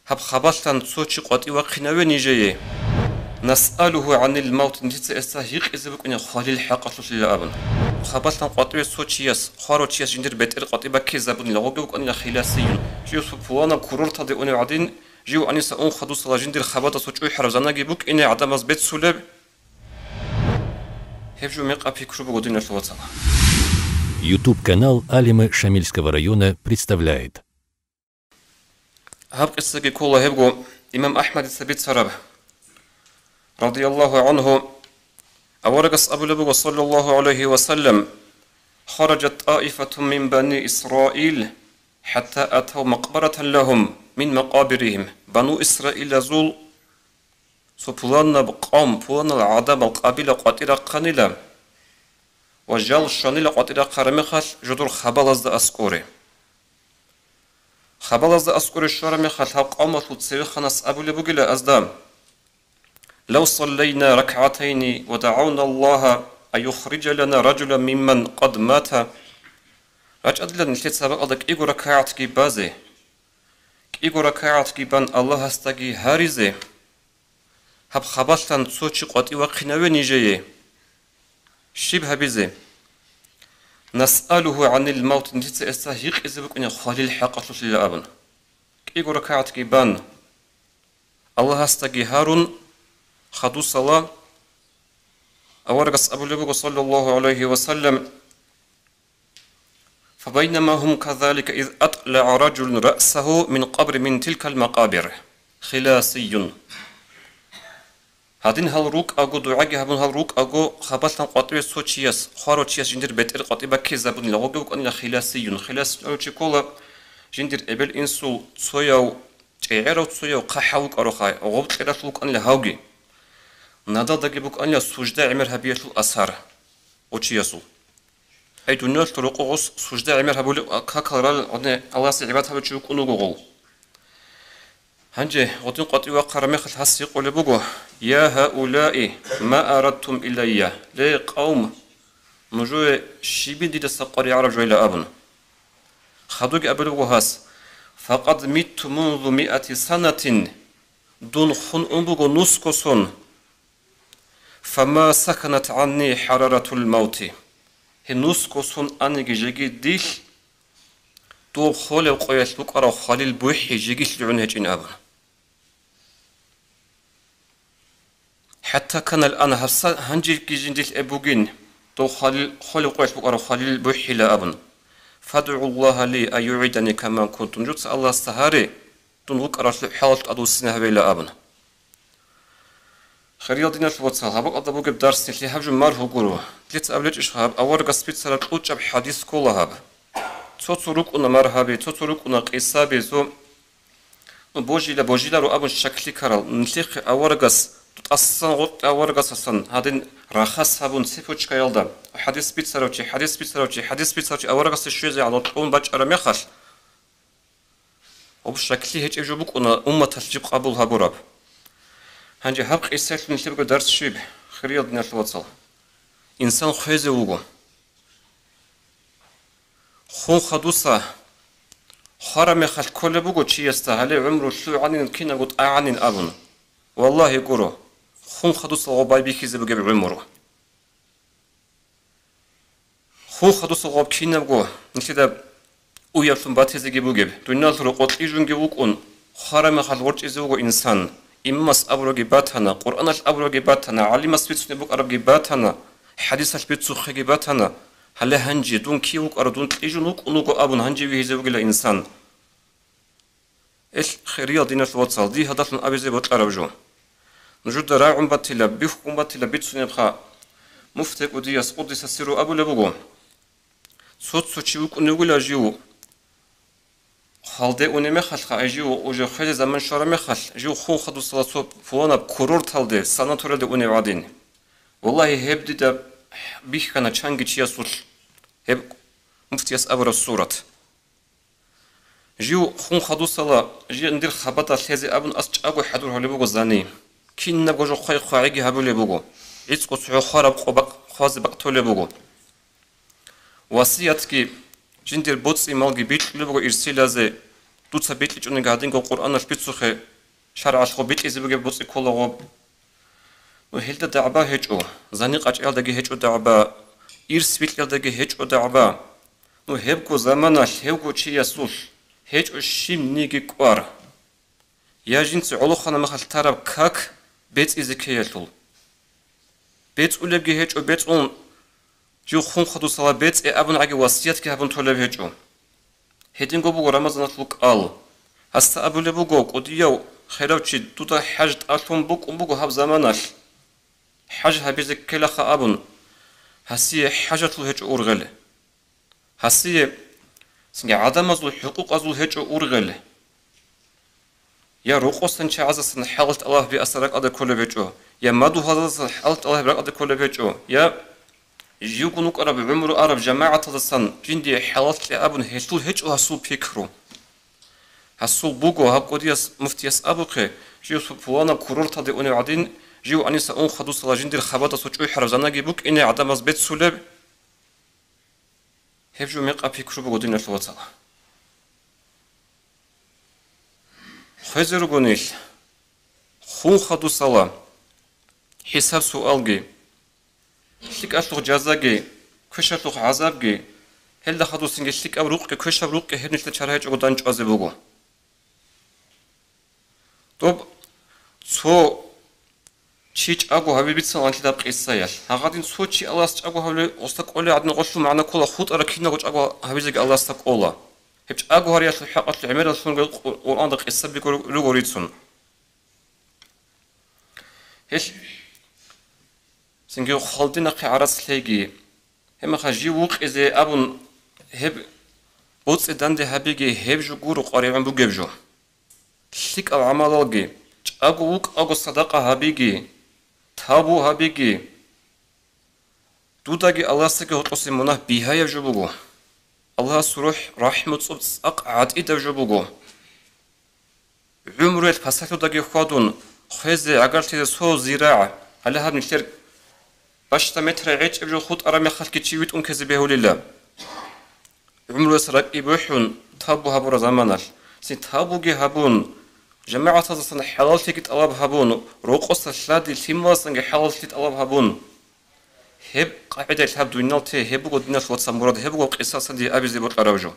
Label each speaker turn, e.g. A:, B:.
A: هب خبالتان صوتي قطي وقناوي نيجي نسأله عن الموت نجيت استهيق إذا بكون خالي الحق أصل أبن خبالتان قطي صوتي يس خارو تيس جندر بيتر قطي بكي زبون لغوجو كون خلاسيون جيو سبوانا كرور تدي أني عدين جيو أني سأون خدو صلا جندر خبالتا صوتي حرزانا جيبوك إني عدم از بيت سولب هفجو ميقا فكرو بقدين الفواتسا.
B: YouTube-канал Алимы Шамильского района представляет.
A: هب قصة كولا هبقو إمام أحمد الثبيت سرب رضي الله عنه أورقص أبو لبو صلى الله عليه وسلم خرجت طائفة من بني إسرائيل حتى أتوا مقبرة لهم من مقابرهم بنو إسرائيل زول سبلان بقام بلان العدم القابلة قاتلة قنيلة وجال الشانيلة قاتلة قرمخل جدور خبالز دا أسكوري خبالز دا أسكوري الشرمخل هاق أمت لتسيخنس أبو لبوغل أزدام لو صلينا ركعتين ودعونا الله أن يخرج لنا رجلا ممن قد مات رجعت لنا نشيت سابق أدك إيغو ركعت كي بازي إيغو ركعت كي بان الله استغي هاريزي هب خبالتان صوتي قطي وقناوي نيجي شيب هبيزي نسأله عن الموت نجيت استهيق إذا بكون خالي الحق أصل أبن إيغو ركعت كي بان الله استغي هارون خدو صلاة أورقص أبو لبوغ صلى الله عليه وسلم فبينما هم كذلك إذ أطلع رجل رأسه من قبر من تلك المقابر خلاسي هادين هالروك أغو دعاقي هابون هالروك أغو خبالتان قطوية سوچياس خارو چياس جندر بيتر قطيبا كيزابون لغوغو كون خلاسي خلاس أوچي كولا جندر إبل إنسو تسوياو تعيرو تسوياو قحاوك أروخاي غوب تلاتلوك أن لهاوغي نادا داقيبوك أن سجدة عمر هبيتو أسهر وچياسو أي دنيا تروقوغوس سجدة عمر هبولي كاكالرال الله سيعبات هبوچيوك أنوغوغو هنجي غدين قطي وقرمخ الحس يقول بوغو يا هؤلاء ما أردتم إلي لي قوم نجوي شيبين دي دستقاري عرب جويل أبن خدوك أبلوغو هاس فقد ميت منذ 100 سنة دون خن أنبوغو نسكسون فما سكنت عني حرارة الموت هنسكسون أني جيجي ديل دو خولي وقويت بقرا خالي البوحي جيجيش لعون هجين أبن حتى كان الآن هنجي كيجين ديل أبوغين دو خالي وقويت بقرا خالي البوحي لأبن فادعوا الله لي أن يعيدني كما كنت نجوت الله استهاري دون وقرا حالت أدو السنة هبيلا أبن خريال دينا الواتساب هبق أدبوك بدارس نتلي هبجو مارهو قرو تلت أبلج إشهاب أور قصبيت سالت قوتش بحديث كولا هب توتروك أنا مرهبي توتروك أنا قيسابي زو بوجيلا رو أبن شكلي كارل نتليخ أورقص تتأصن غط أورقص أصن هادين رخص هبون سيفوش كيالدا حديث بيت سروتي حديث بيت سروتي أورقص الشوزي على طول باج أرميخل وبشكلي هيك إجوبك أنا تسجيب قبول هبوراب هنجي هبق إسالت نتلبقى درس شيب خريال دينا الواتساب إنسان خويزي وغو خون خدوسا خرمي خل كل بوغو چي يستهلي عمرو شو عنين كينا قد أعنين أبن والله يقولو خون خدوسا غباي بيكيزي بغي بعمرو خون خدوسا غب كينا بغو نتلدا ويالتون باتيزي بغي دونال ترو قد إيجون بغون خرمي خل ورچ إزوغو إنسان إمس أبروغي باتنا قرآن أبروغي باتنا علم سبيتسني بوك أربغي باتنا حديث سبيتسوخي باتنا هلا هنجي دون كيوك أردون تيجونوك ونوكو أبون هنجي ويهزوك الإنسان إيش خيريا دينا الواتساب دي هدف من أبي زي بطل أربجو نجود راعم باتلا بيحكم باتلا بيتسوني بخا مفتك ودياس قدس السيرو أبو لبوغو صوت سوچيوك ونوكو لاجيو خالدي ونمي خلقا أجيو وجو خيلي زمن شارمي خل جيو خون خدو صلاة فوانا بكورور تالدي ساناتوري دي وني وعدين والله هبدي دا بيخ كان چانگي چيا سول هب مفتياس أبرا الصورة جيو خون خدو صلاة جي ندير خبطة لهزي أبن أسج أقو حدور هولي بوغو زاني كين نبغو جو خواي خواعيجي هبولي بوغو عيسكو سعو خارب خوازي بقتولي بوغو واسيات كي جندير بوتسي مالجي بيت لبغو إرسيلا زي دوتسا بيتلي جوني قاعدين قو قرآن البيتسوخي شرع الخو بيتلي زبقى بوصي كل غوب وهلدا دعبا هجو زانيق أجعل دقي هجو دعبا إرس بيتلي دقي هجو دعبا هبقو زمانا هبقو چي يسول هجو شيم نيجي كوار يا جنس علوخانا مخال تارب كاك بيت إزيكي يلول بيت أولبجي هجو بيت أون جو خون خدو صلا بيت أبن عجي وصيات كي هبن طولب هجو هيدين قبو رمضان تلوك آل هستا أبو لبوغو قديو خيراوچي دودا حاج تألون بوك بوغو هب زمانال حاج هبيزك كلاخ أبن هسي حاجة تلو هجو أورغل هسي سنجي عدم أزول حقوق أزول هجو أورغل يا روقوستن چه عزسن حالت الله بأسرق أدا كل بيجو يا مدو هذا حالت الله برق أدا كل بيجو يا جيوكو نقرب عمرو عرب جماعة هذا جندي حالت لأبن هيتول هجو هسول بيكرو هسول بوغو هب قديس مفتيس أبوكي جيو فوانا كورور تادي أوني عدين جيو أني سأون خدو صلا جندي الخباطة سوچوي حرف زناقي بوك إني عدم أز بيت سولب هبجو ميقا بيكرو بوغو دين الفوطة خيزر قنيل خون خدو صلا حساب سؤالجي شلك أطلق جازاجي كش أطلق عذابجي هل خدو سنجي شلك أبروقك كش أبروقك هرنش لشرهج أقدانج أزبوغو طب سو تشيج أقو حبيبي تصل عن كتاب قصير هقدين سو تشي الله است أقو حبيبي أستقولي عدنا قشلو معنا كل خود أركينا قش أقو حبيبي الله استقولا هبش أقو هريات الحق العمر الفن القرآن دق قصة بيقول لغوريتسون هش سنجيو خالدنا قعرس ليجي هم خجي وق إذا أبون هب بوتس دند هبيجي هب جو جورو قريبا بوجبجو شيك العمالوجي أقو وق أقو صدقة هبيجي تابو هبيجي دوداجي الله سكي هتقصي مناه بيها يجبوجو الله سروح رحمة صبت أقعد إيدا جبوجو عمرو الفساتو داجي خادون خيزي عقلتي سو زراعة على هذا نشتر باش تمتر عيش ابجو خود أرامي خلقي تشيويت كذبه لله عمرو سرق إبوحون تابو هبور زمانال سي تابوجي هبون جماعة تصن حلالتي كت ألاب هبون روقص الشادي التيماسن حلالتي ألاب هبون هب قاعدة الهب دوينالتي هبو قدنا شوت سمورد هبو قصاصا دي أبي زبط أراوجو